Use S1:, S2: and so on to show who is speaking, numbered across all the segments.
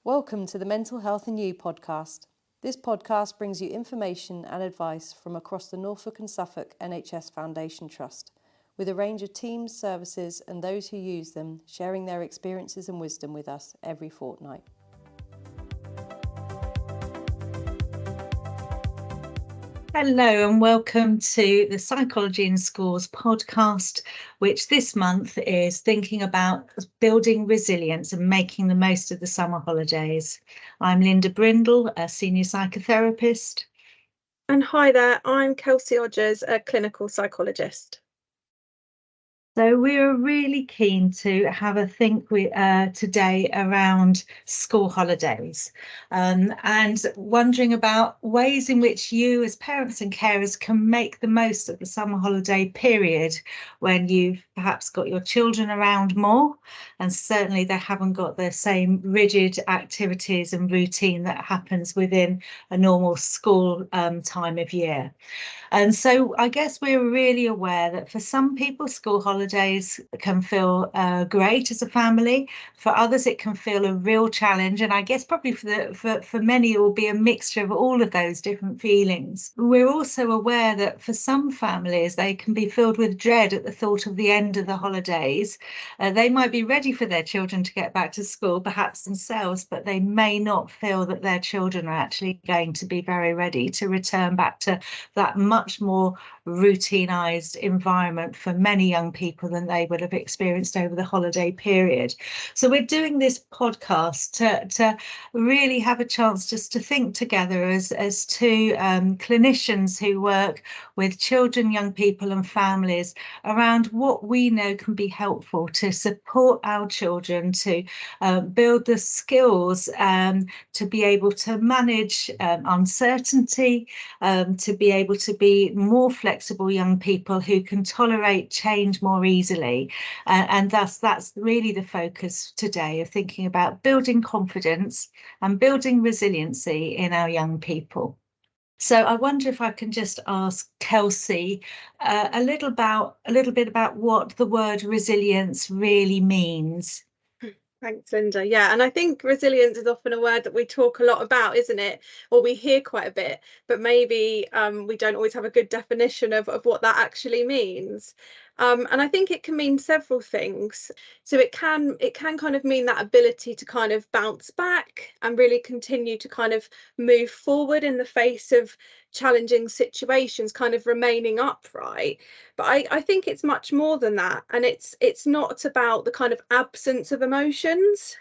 S1: Welcome to the Mental Health and You podcast. This podcast brings you information and advice from across the Norfolk and Suffolk NHS Foundation Trust, with a range of teams, services and those who use them sharing their experiences and wisdom with us every fortnight.
S2: Hello and welcome to the Psychology in Schools podcast, which this month is thinking about building resilience and making the most of the summer holidays. I'm Linda Brindle, a senior psychotherapist.
S3: And hi there, I'm Kelsey Odgers, a clinical psychologist.
S2: So we're really keen to have a think today around school holidays and wondering about ways in which you as parents and carers can make the most of the summer holiday period when you've perhaps got your children around more, and certainly they haven't got the same rigid activities and routine that happens within a normal school time of year. And so I guess we're really aware that for some people, school holidays can feel great as a family. For others, it can feel a real challenge. And I guess probably for many, it will be a mixture of all of those different feelings. We're also aware that for some families, they can be filled with dread at the thought of the end of the holidays. They might be ready for their children to get back to school, perhaps themselves, but they may not feel that their children are actually going to be very ready to return back to that much more routinized environment for many young people than they would have experienced over the holiday period. So we're doing this podcast to really have a chance just to think together as two clinicians who work with children, young people and families around what we know can be helpful to support our children to build the skills to be able to manage uncertainty, to be able to be more flexible young people who can tolerate change more easily. And thus that's really the focus today, of thinking about building confidence and building resiliency in our young people. So I wonder if I can just ask Kelsey a little bit about what the word resilience really means.
S3: Thanks, Linda. Yeah, and I think resilience is often a word that we talk a lot about, isn't it? Or we hear quite a bit, but maybe we don't always have a good definition of what that actually means. And I think it can mean several things. So it can kind of mean that ability to kind of bounce back and really continue to kind of move forward in the face of challenging situations, kind of remaining upright. But I think it's much more than that, and it's not about the kind of absence of emotions,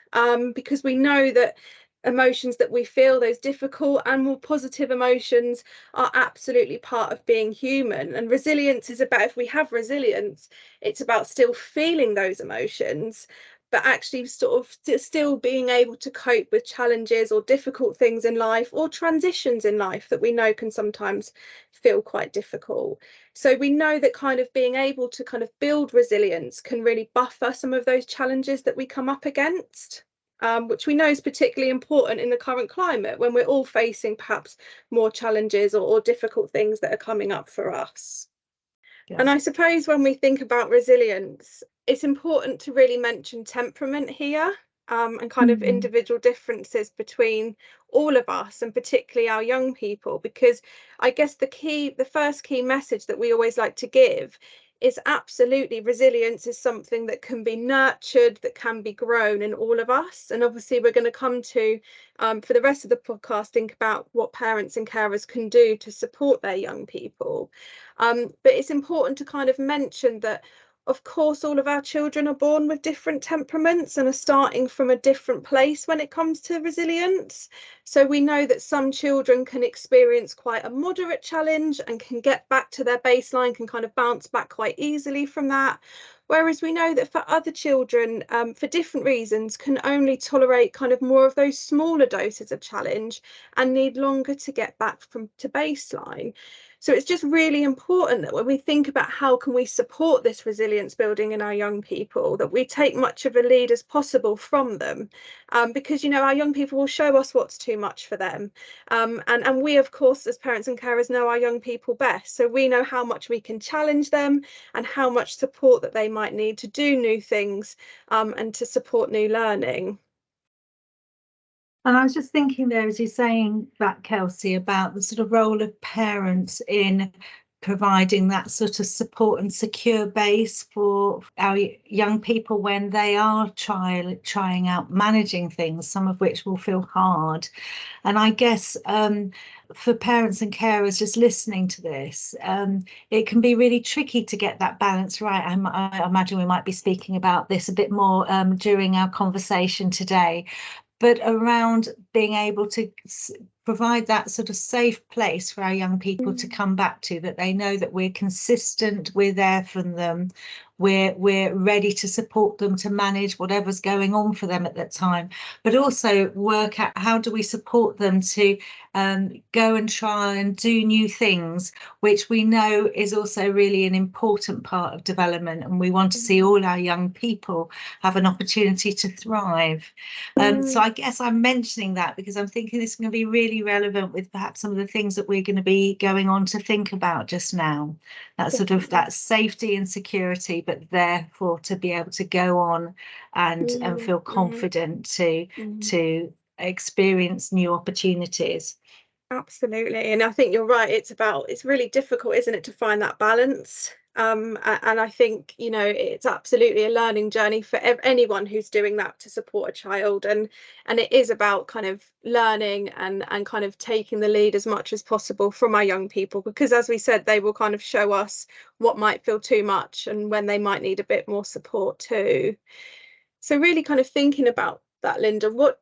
S3: because we know that emotions that we feel, those difficult and more positive emotions, are absolutely part of being human. And resilience is about, if we have resilience, it's about still feeling those emotions, but actually sort of still being able to cope with challenges or difficult things in life, or transitions in life that we know can sometimes feel quite difficult. So we know that kind of being able to kind of build resilience can really buffer some of those challenges that we come up against. Which we know is particularly important in the current climate, when we're all facing perhaps more challenges or difficult things that are coming up for us. Yeah. And I suppose when we think about resilience, it's important to really mention temperament here, and kind of individual differences between all of us, and particularly our young people, because I guess the first key message that we always like to give is absolutely resilience is something that can be nurtured, that can be grown in all of us. And obviously we're going to come to, for the rest of the podcast, think about what parents and carers can do to support their young people. But it's important to kind of mention that, of course, all of our children are born with different temperaments and are starting from a different place when it comes to resilience. So we know that some children can experience quite a moderate challenge and can get back to their baseline, can kind of bounce back quite easily from that. Whereas we know that for other children, for different reasons, can only tolerate kind of more of those smaller doses of challenge and need longer to get back to baseline. So it's just really important that when we think about how can we support this resilience building in our young people, that we take much of a lead as possible from them, because, you know, our young people will show us what's too much for them. And we, of course, as parents and carers, know our young people best. So we know how much we can challenge them and how much support that they might need to do new things, and to support new learning.
S2: And I was just thinking there, as you're saying that, Kelsey, about the sort of role of parents in providing that sort of support and secure base for our young people when they are trying out managing things, some of which will feel hard. And I guess for parents and carers just listening to this, it can be really tricky to get that balance right. I imagine we might be speaking about this a bit more during our conversation today, but around being able to provide that sort of safe place for our young people to come back to, that they know that we're consistent, we're there for them, we're ready to support them to manage whatever's going on for them at that time, but also work out how do we support them to go and try and do new things, which we know is also really an important part of development, and we want to see all our young people have an opportunity to thrive. So I guess I'm mentioning that because I'm thinking this is going to be really relevant with perhaps some of the things that we're going to be going on to think about just now, that sort of that safety and security, but therefore to be able to go on and feel confident to experience new opportunities.
S3: Absolutely. And I think you're right. It's really difficult, isn't it, to find that balance. And I think, you know, it's absolutely a learning journey for anyone who's doing that to support a child. And it is about kind of learning and kind of taking the lead as much as possible from our young people, because as we said, they will kind of show us what might feel too much and when they might need a bit more support too. So really kind of thinking about that, Linda, what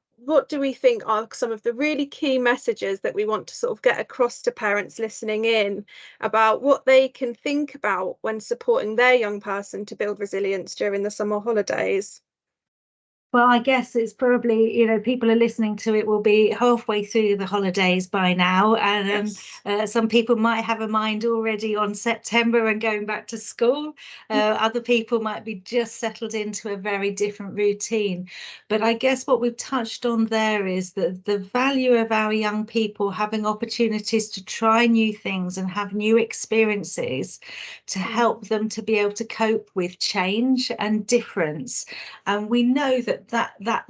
S3: do we think are some of the really key messages that we want to sort of get across to parents listening in about what they can think about when supporting their young person to build resilience during the summer holidays?
S2: Well, I guess it's probably, you know, people are listening to it will be halfway through the holidays by now. And some people might have a mind already on September and going back to school. Other people might be just settled into a very different routine. But I guess what we've touched on there is that the value of our young people having opportunities to try new things and have new experiences to help them to be able to cope with change and difference. And we know that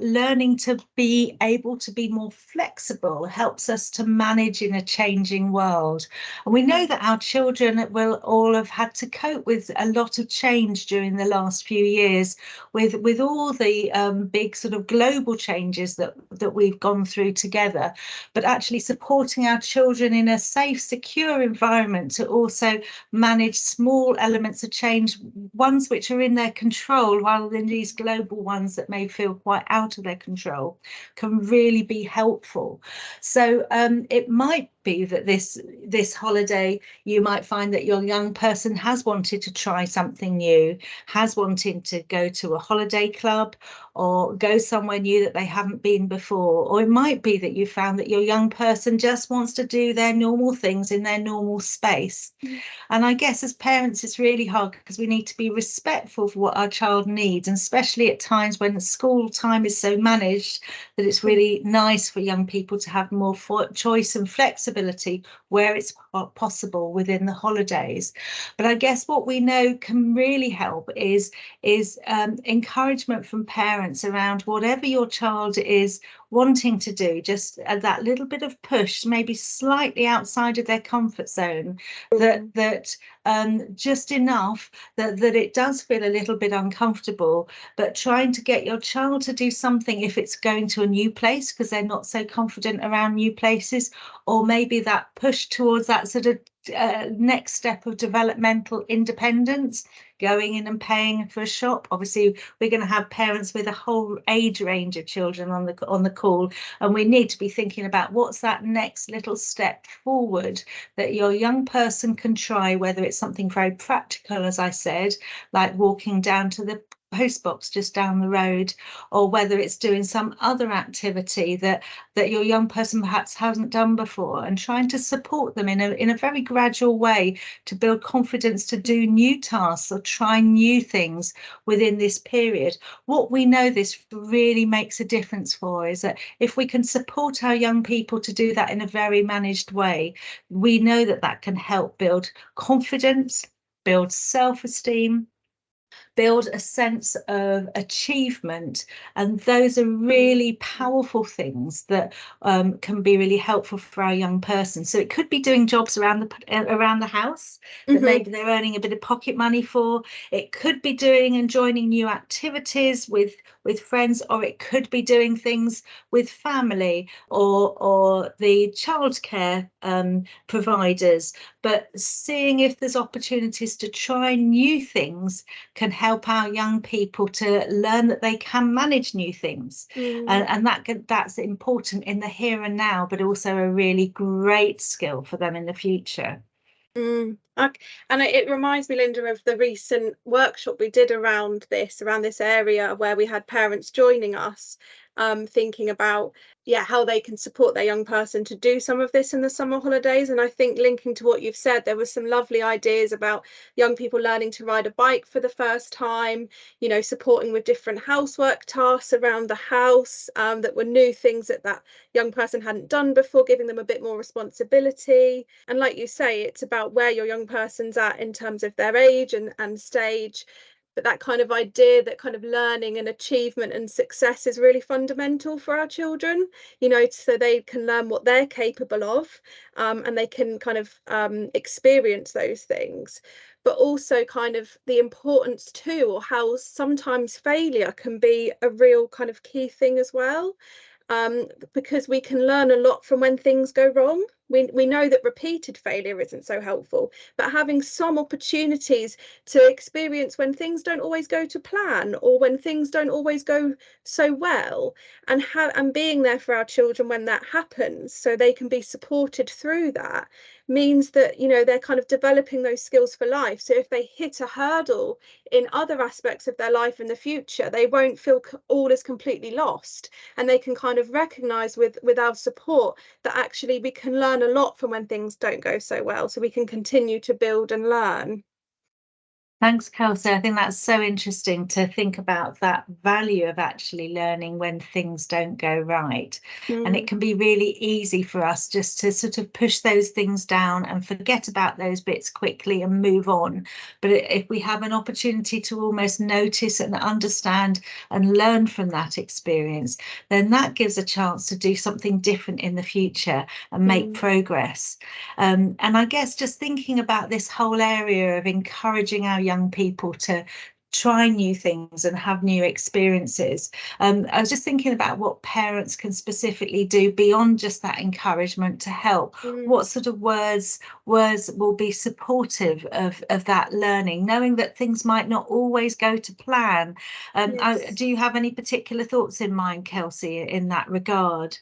S2: learning to be able to be more flexible helps us to manage in a changing world. And we know that our children will all have had to cope with a lot of change during the last few years with all the big sort of global changes that we've gone through together, but actually supporting our children in a safe, secure environment to also manage small elements of change, ones which are in their control, rather than these global ones that may feel quite out of their control, can really be helpful. So it might be that this holiday you might find that your young person has wanted to try something new, has wanted to go to a holiday club or go somewhere new that they haven't been before. Or it might be that you found that your young person just wants to do their normal things in their normal space. And I guess as parents it's really hard because we need to be respectful for what our child needs, and especially at times when the school time is so managed that it's really nice for young people to have more choice and flexibility where it's possible within the holidays. But I guess what we know can really help is encouragement from parents around whatever your child is wanting to do, just that little bit of push, maybe slightly outside of their comfort zone, that just enough that it does feel a little bit uncomfortable, but trying to get your child to do something if it's going to a new place because they're not so confident around new places, or maybe that push towards that sort of next step of developmental independence, going in and paying for a shop. Obviously we're going to have parents with a whole age range of children on the call, and we need to be thinking about what's that next little step forward that your young person can try, whether it's something very practical, as I said, like walking down to the post box just down the road, or whether it's doing some other activity that your young person perhaps hasn't done before, and trying to support them in a very gradual way to build confidence to do new tasks or try new things within this period. What we know this really makes a difference for is that if we can support our young people to do that in a very managed way, we know that can help build confidence, build self-esteem, build a sense of achievement. And those are really powerful things that can be really helpful for our young person. So it could be doing jobs around the house that maybe they're earning a bit of pocket money for. It could be doing and joining new activities with friends, or it could be doing things with family or the childcare providers. But seeing if there's opportunities to try new things can help our young people to learn that they can manage new things. And that's important in the here and now, but also a really great skill for them in the future.
S3: And it reminds me, Linda, of the recent workshop we did around this area, where we had parents joining us, thinking about how they can support their young person to do some of this in the summer holidays. And I think, linking to what you've said, there were some lovely ideas about young people learning to ride a bike for the first time, you know, supporting with different housework tasks around the house, that were new things that young person hadn't done before, giving them a bit more responsibility. And like you say, it's about where your young person's at in terms of their age and stage. But that kind of idea that kind of learning and achievement and success is really fundamental for our children, you know, so they can learn what they're capable of, and they can kind of experience those things. But also kind of the importance too, or how sometimes failure can be a real kind of key thing as well. Because we can learn a lot from when things go wrong. We know that repeated failure isn't so helpful, but having some opportunities to experience when things don't always go to plan, or when things don't always go so well, and being there for our children when that happens, so they can be supported through that, means that, you know, they're kind of developing those skills for life. So if they hit a hurdle in other aspects of their life in the future, they won't feel all as completely lost, and they can kind of recognize with our support that actually we can learn a lot from when things don't go so well, so we can continue to build and learn.
S2: Thanks, Kelsey. I think that's so interesting to think about that value of actually learning when things don't go right. And it can be really easy for us just to sort of push those things down and forget about those bits quickly and move on. But if we have an opportunity to almost notice and understand and learn from that experience, then that gives a chance to do something different in the future and make progress. And I guess just thinking about this whole area of encouraging our young people to try new things and have new experiences. I was just thinking about what parents can specifically do beyond just that encouragement to help. What sort of words will be supportive of that learning, knowing that things might not always go to plan. Do you have any particular thoughts in mind, Kelsey, in that regard?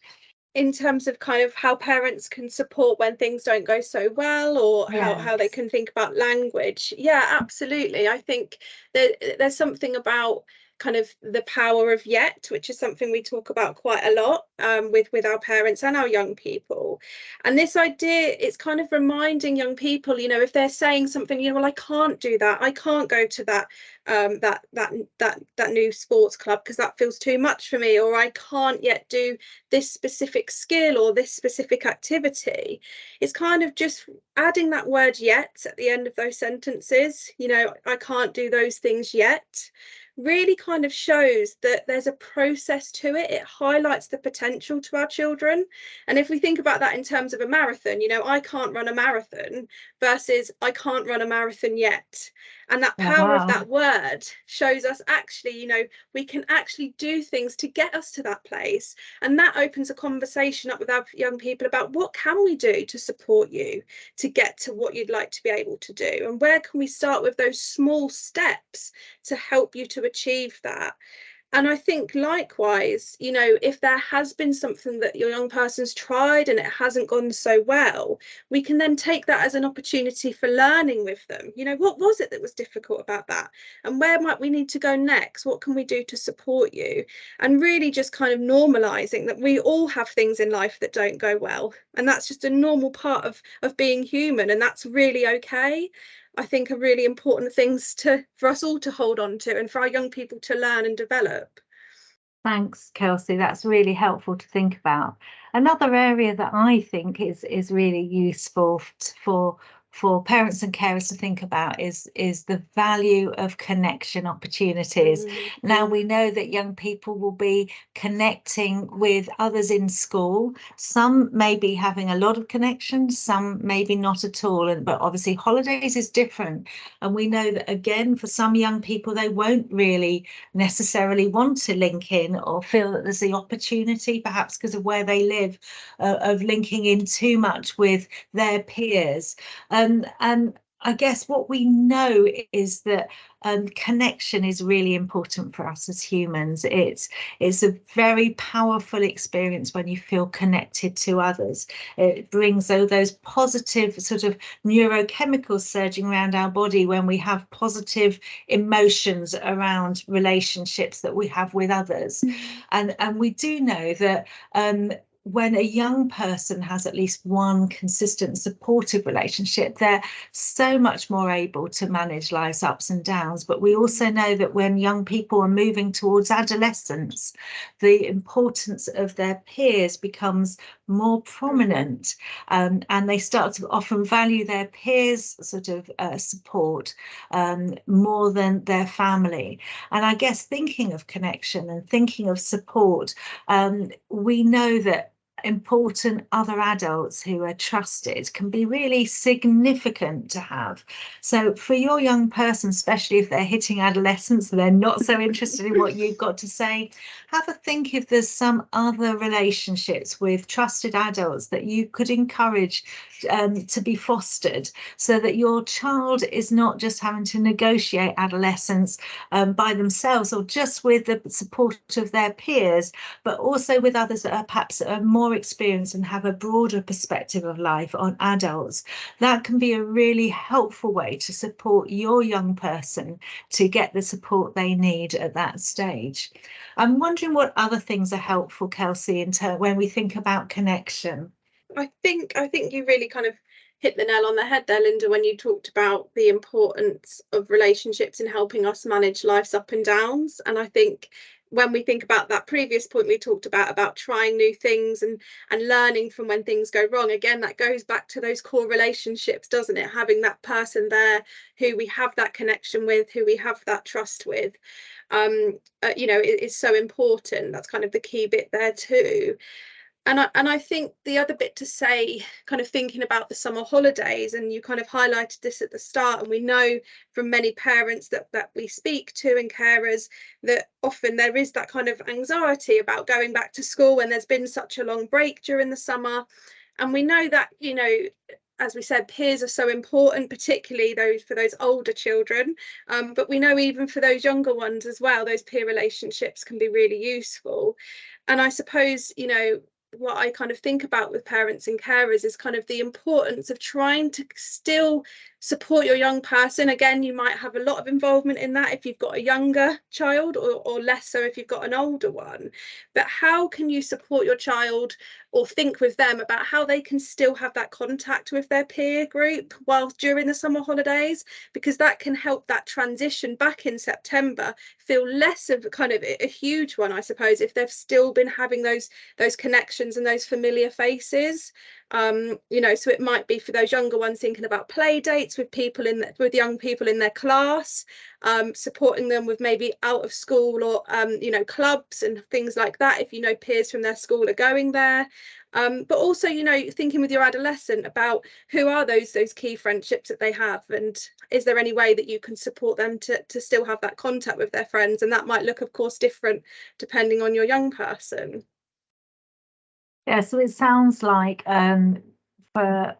S3: In terms of kind of how parents can support when things don't go so well, or how they can think about language. Yeah, absolutely. I think there's something about kind of the power of yet, which is something we talk about quite a lot, with our parents and our young people. And this idea, it's kind of reminding young people, you know, if they're saying something, you know, well, I can't do that, I can't go to that new sports club because that feels too much for me, or I can't yet do this specific skill or this specific activity. It's kind of just adding that word yet at the end of those sentences, you know, I can't do those things yet, really kind of shows that there's a process to it. It highlights the potential to our children. And if we think about that in terms of a marathon, you know, I can't run a marathon versus I can't run a marathon yet. And that power of that word shows us actually, you know, we can actually do things to get us to that place. And that opens a conversation up with our young people about what can we do to support you to get to what you'd like to be able to do, and where can we start with those small steps to help you to achieve that. And I think likewise, you know, if there has been something that your young person's tried and it hasn't gone so well, we can then take that as an opportunity for learning with them. You know, what was it that was difficult about that? And where might we need to go next? What can we do to support you? And really just kind of normalizing that we all have things in life that don't go well. And that's just a normal part of being human. And that's really okay. I think are really important things for us all to hold on to, and for our young people to learn and develop.
S2: Thanks, Kelsey. That's really helpful to think about. Another area that I think is really useful for for parents and carers to think about is the value of connection opportunities. Now, we know that young people will be connecting with others in school. Some may be having a lot of connections, some maybe not at all. But obviously holidays is different. And we know that, again, for some young people, they won't really necessarily want to link in or feel that there's the opportunity, perhaps because of where they live, of linking in too much with their peers. And I guess what we know is that connection is really important for us as humans. It's a very powerful experience when you feel connected to others. It brings those positive sort of neurochemicals surging around our body when we have positive emotions around relationships that we have with others. And we do know that when a young person has at least one consistent supportive relationship, they're so much more able to manage life's ups and downs. But we also know that when young people are moving towards adolescence, the importance of their peers becomes more prominent, and they start to often value their peers' sort of support more than their family. And I guess thinking of connection and thinking of support, we know that important other adults who are trusted can be really significant to have. So for your young person, especially if they're hitting adolescence and they're not so interested in what you've got to say, have a think if there's some other relationships with trusted adults that you could encourage to be fostered, so that your child is not just having to negotiate adolescence by themselves or just with the support of their peers, but also with others that are perhaps more experienced and have a broader perspective of life on adults. That can be a really helpful way to support your young person to get the support they need at that stage. I'm wondering what other things are helpful, Kelsey, when we think about connection.
S3: I think you really kind of hit the nail on the head there, Linda, when you talked about the importance of relationships in helping us manage life's up and downs. And I think when we think about that previous point we talked about trying new things and learning from when things go wrong, again, that goes back to those core relationships, doesn't it? Having that person there who we have that connection with, who we have that trust with, you know, it is so important. That's kind of the key bit there too. And I think the other bit to say, kind of thinking about the summer holidays, and you kind of highlighted this at the start, and we know from many parents that we speak to and carers that often there is that kind of anxiety about going back to school when there's been such a long break during the summer. And we know that, you know, as we said, peers are so important, particularly for those older children, but we know even for those younger ones as well, those peer relationships can be really useful. And I suppose, you know, what I kind of think about with parents and carers is kind of the importance of trying to still support your young person. Again, you might have a lot of involvement in that if you've got a younger child, or less so if you've got an older one. But how can you support your child or think with them about how they can still have that contact with their peer group whilst during the summer holidays? Because that can help that transition back in September feel less of kind of a huge one, I suppose, if they've still been having those connections and those familiar faces. You know, so it might be for those younger ones thinking about play dates with young people in their class, supporting them with maybe out of school or you know, clubs and things like that if you know peers from their school are going there. But also, you know, thinking with your adolescent about who are those key friendships that they have, and is there any way that you can support them to still have that contact with their friends? And that might look, of course, different depending on your young person.
S2: Yeah, so it sounds like for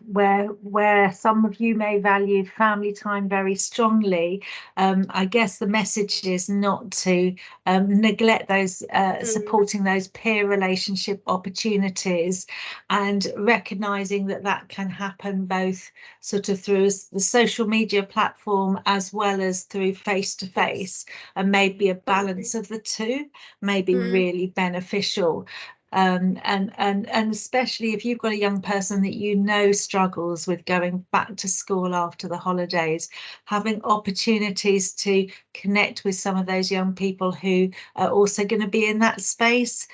S2: where some of you may value family time very strongly, I guess the message is not to neglect those supporting those peer relationship opportunities, and recognizing that can happen both sort of through the social media platform as well as through face-to-face, and maybe a balance of the two may be really beneficial. and especially if you've got a young person that you know struggles with going back to school after the holidays, having opportunities to connect with some of those young people who are also going to be in that space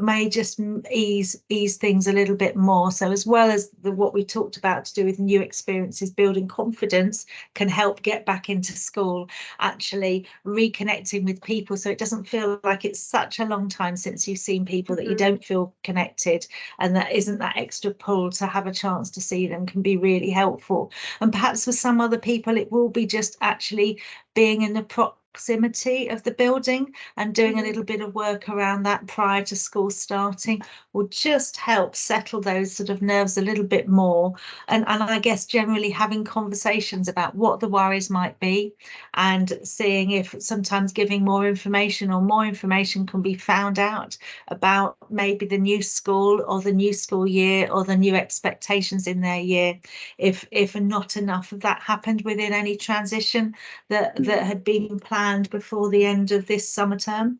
S2: may just ease things a little bit more. So as well as what we talked about to do with new experiences, building confidence can help get back into school, actually reconnecting with people so it doesn't feel like it's such a long time since you've seen people that you don't feel connected, and that isn't that extra pull to have a chance to see them can be really helpful. And perhaps for some other people it will be just actually being in the proximity of the building and doing a little bit of work around that prior to school starting will just help settle those sort of nerves a little bit more, and I guess generally having conversations about what the worries might be and seeing if sometimes giving more information or more information can be found out about maybe the new school or the new school year or the new expectations in their year, if not enough of that happened within any transition that had been planned before the end of this summer term.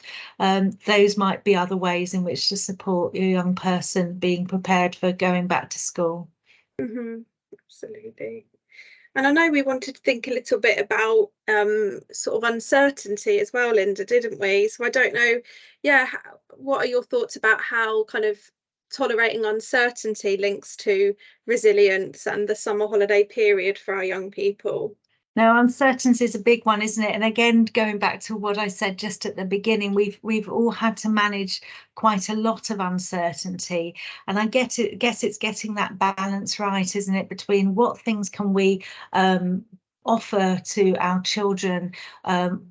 S2: Those might be other ways in which to support your young person being prepared for going back to school.
S3: Absolutely. And I know we wanted to think a little bit about sort of uncertainty as well, Linda, didn't we? So I don't know, what are your thoughts about how kind of tolerating uncertainty links to resilience and the summer holiday period for our young people?
S2: Now, uncertainty is a big one, isn't it? And again, going back to what I said just at the beginning, we've all had to manage quite a lot of uncertainty. And I guess it's getting that balance right, isn't it, between what things can we offer to our children,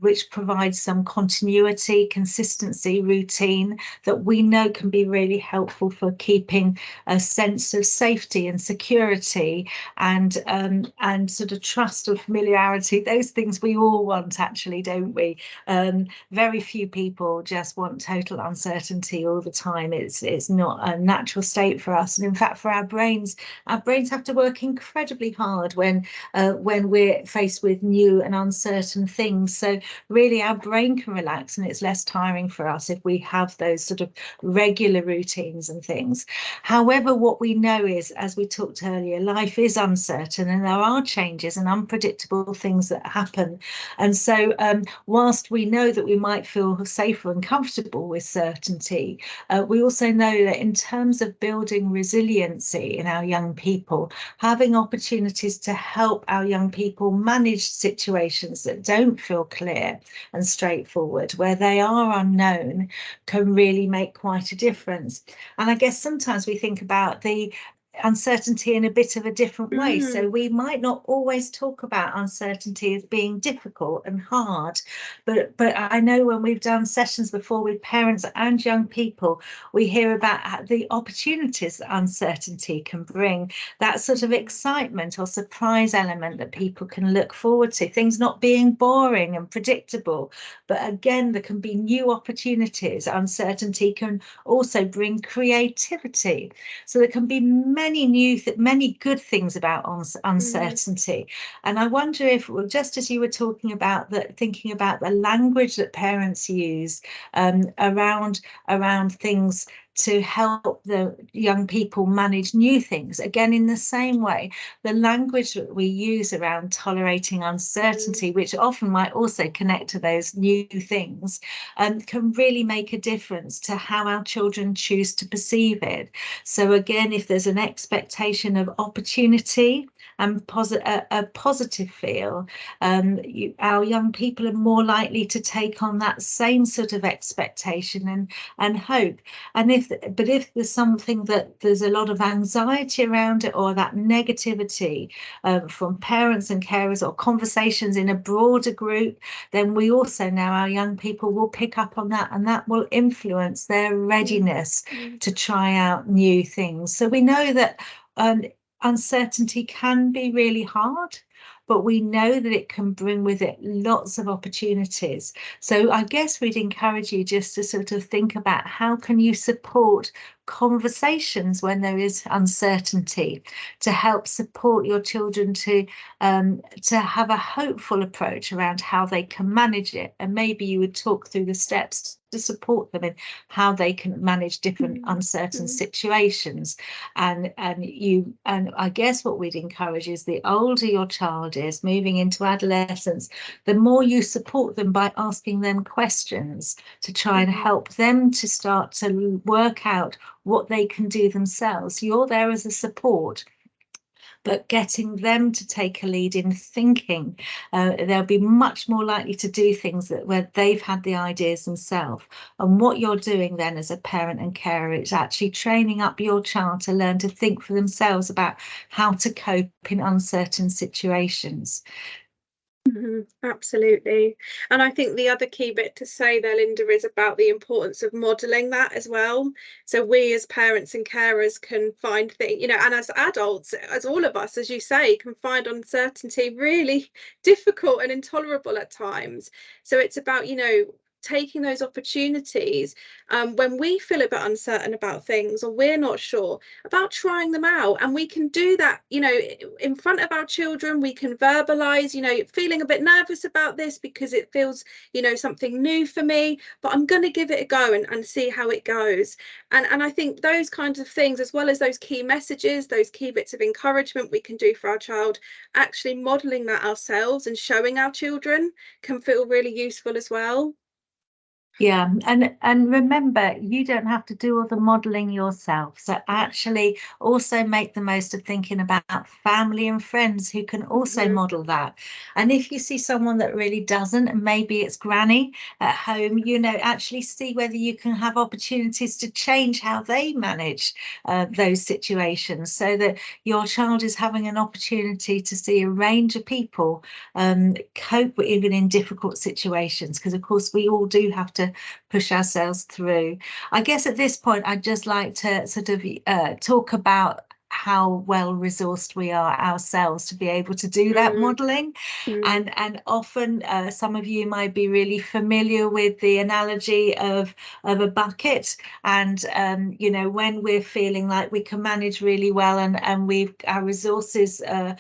S2: which provides some continuity, consistency, routine that we know can be really helpful for keeping a sense of safety and security and sort of trust or familiarity. Those things we all want, actually, don't we? Very few people just want total uncertainty all the time. It's not a natural state for us, and in fact for our brains have to work incredibly hard when we're faced with new and uncertain things. So really our brain can relax, and it's less tiring for us if we have those sort of regular routines and things. However, what we know is, as we talked earlier, life is uncertain and there are changes and unpredictable things that happen. And so whilst we know that we might feel safer and comfortable with certainty, we also know that in terms of building resiliency in our young people, having opportunities to help our young people manage situations that don't feel clear and straightforward, where they are unknown, can really make quite a difference. And I guess sometimes we think about the uncertainty in a bit of a different way. So we might not always talk about uncertainty as being difficult and hard, but I know when we've done sessions before with parents and young people, we hear about the opportunities that uncertainty can bring, that sort of excitement or surprise element that people can look forward to, things not being boring and predictable, but again there can be new opportunities. Uncertainty can also bring creativity, so there can be many good things about uncertainty. And I wonder if, just as you were talking about that, thinking about the language that parents use around things to help the young people manage new things, again in the same way, the language that we use around tolerating uncertainty, which often might also connect to those new things, can really make a difference to how our children choose to perceive it. So again, if there's an expectation of opportunity and a positive feel, our young people are more likely to take on that same sort of expectation and hope. And if there's something that there's a lot of anxiety around it, or that negativity from parents and carers, or conversations in a broader group, then we also know our young people will pick up on that, and that will influence their readiness to try out new things. So we know that uncertainty can be really hard, but we know that it can bring with it lots of opportunities. So I guess we'd encourage you just to sort of think about how can you support conversations when there is uncertainty, to help support your children to have a hopeful approach around how they can manage it. And maybe you would talk through the steps to support them in how they can manage different uncertain situations. And I guess what we'd encourage is the older your child is moving into adolescence, the more you support them by asking them questions to try and help them to start to work out what they can do themselves. You're there as a support, but getting them to take a lead in thinking, they'll be much more likely to do things where they've had the ideas themselves. And what you're doing then as a parent and carer is actually training up your child to learn to think for themselves about how to cope in uncertain situations.
S3: Absolutely. And I think the other key bit to say there, Linda, is about the importance of modelling that as well. So we as parents and carers can find things, and as adults, as all of us, as you say, can find uncertainty really difficult and intolerable at times. So it's about, taking those opportunities when we feel a bit uncertain about things, or we're not sure, about trying them out. And we can do that, in front of our children. We can verbalize, feeling a bit nervous about this because it feels, something new for me, but I'm going to give it a go and see how it goes. And I think those kinds of things, as well as those key messages, those key bits of encouragement we can do for our child, actually modeling that ourselves and showing our children can feel really useful as well.
S2: Yeah, and remember, you don't have to do all the modelling yourself. So actually also make the most of thinking about family and friends who can also model that. And if you see someone that really doesn't, and maybe it's granny at home, actually see whether you can have opportunities to change how they manage those situations, so that your child is having an opportunity to see a range of people cope even in difficult situations, because of course we all do have to push ourselves through. I guess at this point I'd just like to sort of talk about how well resourced we are ourselves to be able to do that modelling. And often some of you might be really familiar with the analogy of a bucket, and when we're feeling like we can manage really well and our resources are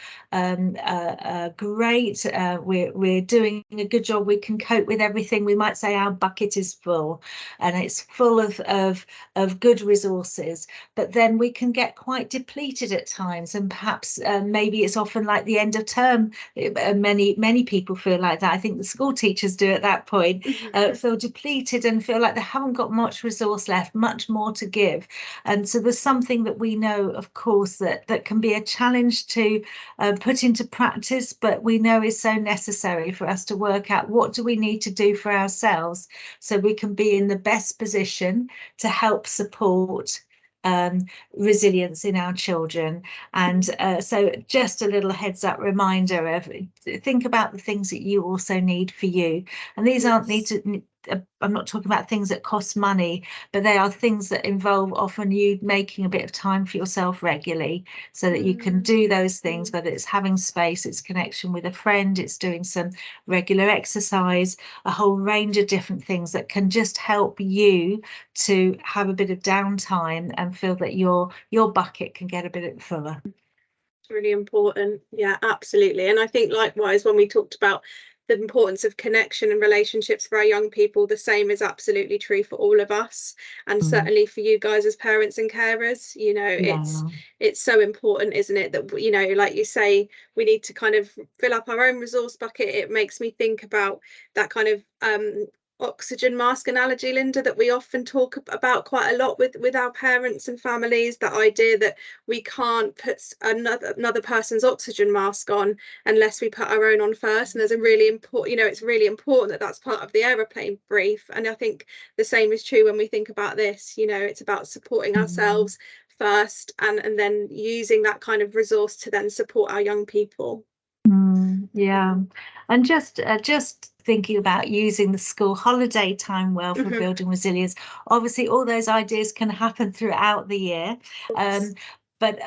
S2: great, we're doing a good job, we can cope with everything, we might say our bucket is full and it's full of good resources, but then we can get quite depleted at times, and perhaps maybe it's often like the end of term. Many people feel like that. I think the school teachers do at that point, feel depleted and feel like they haven't got much resource left, much more to give. And so there's something that we know, of course, that can be a challenge to put into practice, but we know is so necessary for us to work out what do we need to do for ourselves so we can be in the best position to help support resilience in our children. And so just a little heads up reminder of think about the things that you also need for you, and these aren't I'm not talking about things that cost money, but they are things that involve often you making a bit of time for yourself regularly so that you can do those things, whether it's having space, it's connection with a friend, it's doing some regular exercise, a whole range of different things that can just help you to have a bit of downtime and feel that your bucket can get a bit fuller.
S3: Really important. Yeah, absolutely. And I think likewise, when we talked about the importance of connection and relationships for our young people, the same is absolutely true for all of us, and certainly for you guys as parents and carers. It's so important, isn't it, that like you say, we need to kind of fill up our own resource bucket. It makes me think about that kind of oxygen mask analogy, Linda, that we often talk about quite a lot with our parents and families, that idea that we can't put another person's oxygen mask on unless we put our own on first. And there's a really important, it's really important that that's part of the aeroplane brief. And I think the same is true when we think about this. It's about supporting ourselves first, and then using that kind of resource to then support our young people.
S2: Yeah, and just thinking about using the school holiday time well for building resilience. Obviously, all those ideas can happen throughout the year, but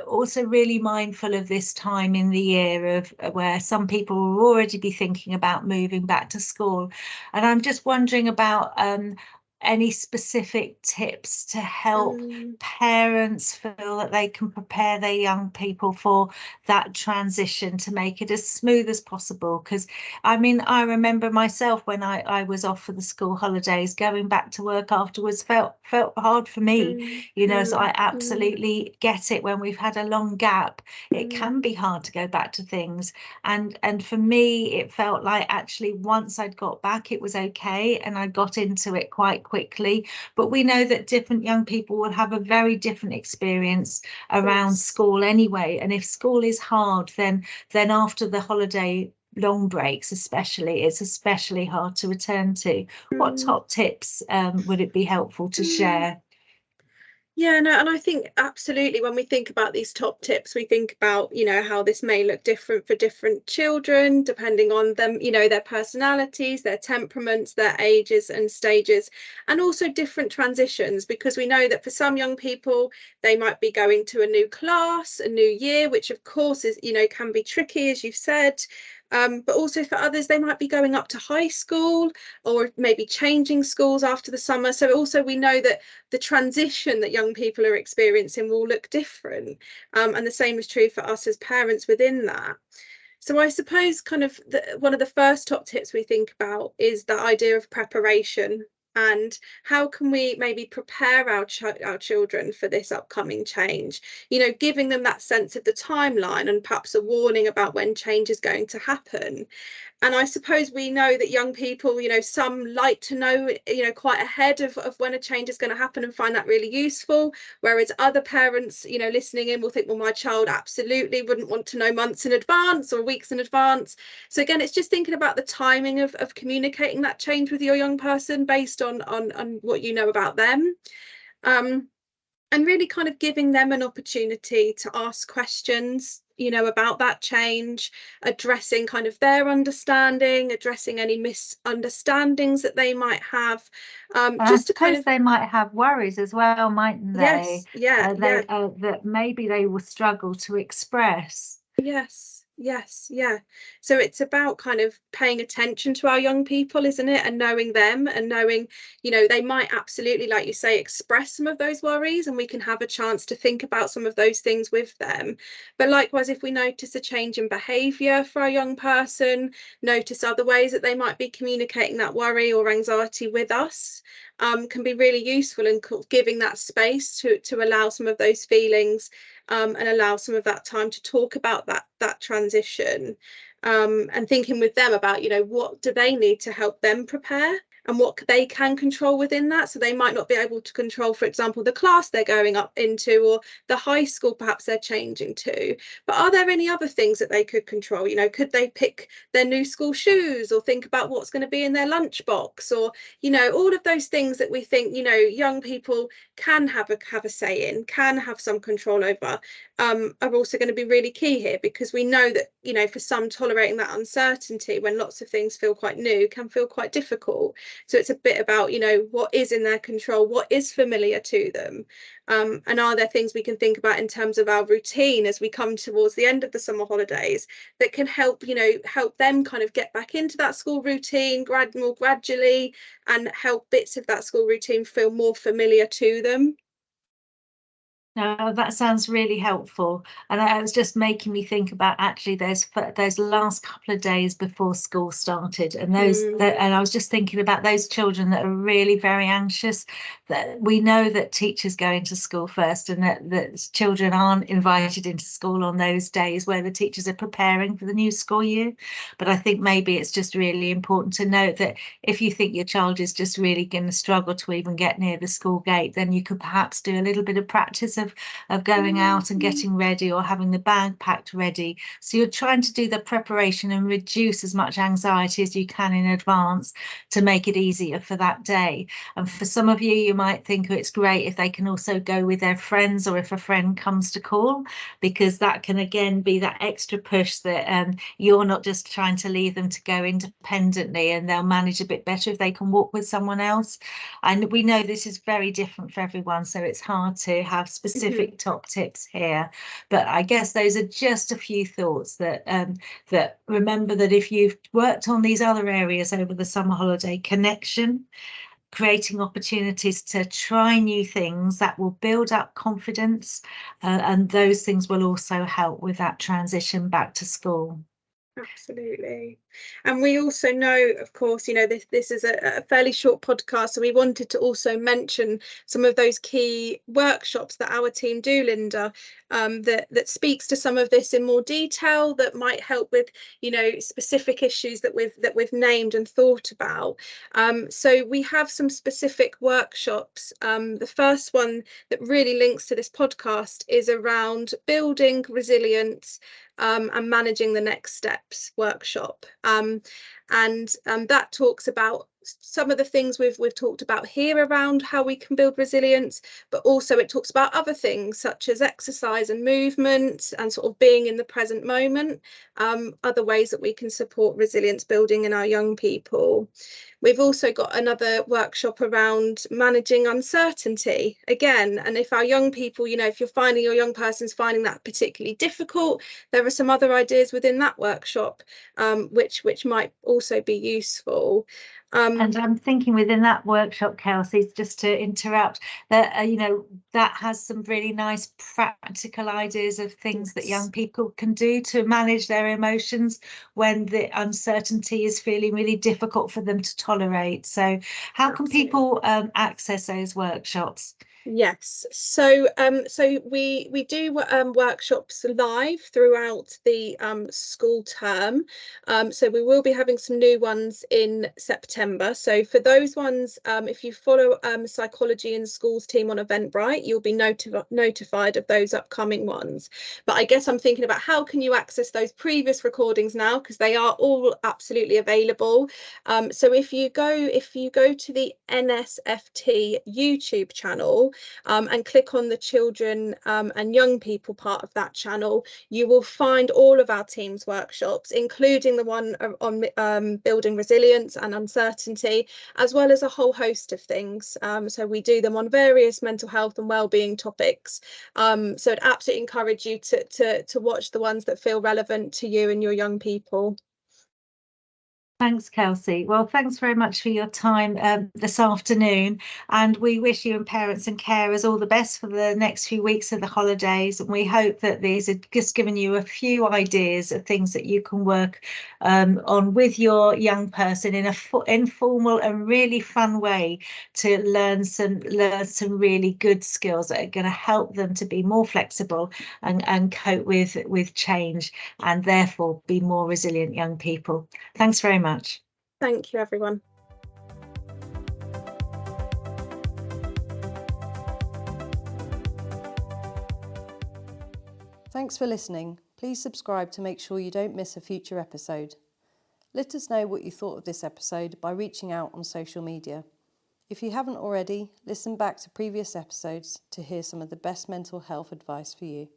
S2: also really mindful of this time in the year of where some people will already be thinking about moving back to school. And I'm just wondering about any specific tips to help parents feel that they can prepare their young people for that transition to make it as smooth as possible? Because I mean, I remember myself when I was off for the school holidays, going back to work afterwards felt hard for me, you know, so I absolutely get it. When we've had a long gap, it can be hard to go back to things, and for me it felt like actually once I'd got back it was okay and I got into it quite quickly. But we know that different young people will have a very different experience around school anyway, and if school is hard, then after the holiday long breaks especially, it's especially hard to return to. What top tips would it be helpful to share?
S3: Yeah, no, and I think absolutely when we think about these top tips, we think about, you know, how this may look different for different children, depending on them, you know, their personalities, their temperaments, their ages and stages, and also different transitions, because we know that for some young people, they might be going to a new class, a new year, which of course is, you know, can be tricky, as you've said. But also for others, they might be going up to high school or maybe changing schools after the summer. So also we know that the transition that young people are experiencing will look different. And the same is true for us as parents within that. So I suppose kind of one of the first top tips we think about is the idea of preparation. And how can we maybe prepare our children for this upcoming change, you know, giving them that sense of the timeline and perhaps a warning about when change is going to happen. And I suppose we know that young people, you know, some like to know, you know, quite ahead of when a change is going to happen and find that really useful. Whereas other parents, you know, listening in will think, well, my child absolutely wouldn't want to know months in advance or weeks in advance. So again, it's just thinking about the timing of communicating that change with your young person based on what you know about them. And really kind of giving them an opportunity to ask questions, you know, about that change, addressing kind of their understanding, addressing any misunderstandings that they might have. Just to kind of,
S2: they might have worries as well, mightn't they?
S3: Yes,
S2: that maybe they will struggle to express.
S3: Yes, yeah. So it's about kind of paying attention to our young people, isn't it? And knowing them and knowing, you know, they might absolutely, like you say, express some of those worries, and we can have a chance to think about some of those things with them. But likewise, if we notice a change in behaviour for our young person, notice other ways that they might be communicating that worry or anxiety with us, can be really useful in giving that space to allow some of those feelings, and allow some of that time to talk about that transition, and thinking with them about, you know, what do they need to help them prepare and what they can control within that. So they might not be able to control, for example, the class they're going up into or the high school perhaps they're changing to, but are there any other things that they could control? You know, could they pick their new school shoes or think about what's going to be in their lunchbox, or, you know, all of those things that we think, you know, young people can have a say in, can have some control over, are also going to be really key here, because we know that, you know, for some, tolerating that uncertainty when lots of things feel quite new can feel quite difficult. So it's a bit about, you know, what is in their control, what is familiar to them, and are there things we can think about in terms of our routine as we come towards the end of the summer holidays that can help, you know, help them kind of get back into that school routine more gradually, and help bits of that school routine feel more familiar to them.
S2: No, that sounds really helpful, and it was just making me think about actually those last couple of days before school started, and and I was just thinking about those children that are really very anxious. That we know that teachers go into school first, and that children aren't invited into school on those days where the teachers are preparing for the new school year. But I think maybe it's just really important to note that if you think your child is just really going to struggle to even get near the school gate, then you could perhaps do a little bit of practice of going out and getting ready, or having the bag packed ready. So you're trying to do the preparation and reduce as much anxiety as you can in advance to make it easier for that day. And for some of you, you might think it's great if they can also go with their friends, or if a friend comes to call, because that can again be that extra push that you're not just trying to leave them to go independently, and they'll manage a bit better if they can walk with someone else. And we know this is very different for everyone, so it's hard to have specific top tips here, but I guess those are just a few thoughts that remember that if you've worked on these other areas over the summer holiday, connection, creating opportunities to try new things that will build up confidence, and those things will also help with that transition back to school.
S3: Absolutely. And we also know, of course, this is a fairly short podcast, so we wanted to also mention some of those key workshops that our team do, Linda, that speaks to some of this in more detail, that might help with specific issues that we've named and thought about. So we have some specific workshops. The first one that really links to this podcast is around building resilience and managing the next steps workshop, and that talks about some of the things we've talked about here around how we can build resilience, but also it talks about other things such as exercise and movement and sort of being in the present moment, other ways that we can support resilience building in our young people. We've also got another workshop around managing uncertainty again, and if our young people, if you're finding your young person's finding that particularly difficult, there are some other ideas within that workshop which might also be useful.
S2: And I'm thinking within that workshop, Kelsey, just to interrupt, that that has some really nice practical ideas of things that young people can do to manage their emotions when the uncertainty is feeling really difficult for them to tolerate. So how can people access those workshops?
S3: Yes, so we do workshops live throughout the school term. So we will be having some new ones in September. So for those ones, if you follow Psychology in Schools team on Eventbrite, you'll be notified of those upcoming ones. But I guess I'm thinking about how can you access those previous recordings now, because they are all absolutely available. So if you go to the NSFT YouTube channel, and click on the children and young people part of that channel, you will find all of our team's workshops, including the one on building resilience and uncertainty, as well as a whole host of things. So we do them on various mental health and wellbeing topics. So I'd absolutely encourage you to watch the ones that feel relevant to you and your young people.
S2: Thanks, Kelsey. Well, thanks very much for your time this afternoon, and we wish you and parents and carers all the best for the next few weeks of the holidays. And we hope that these have just given you a few ideas of things that you can work on with your young person in a informal and really fun way to learn some really good skills that are going to help them to be more flexible and cope with change, and therefore be more resilient young people. Thanks very much.
S3: Thank you, everyone.
S1: Thanks for listening. Please subscribe to make sure you don't miss a future episode. Let us know what you thought of this episode by reaching out on social media. If you haven't already, listen back to previous episodes to hear some of the best mental health advice for you.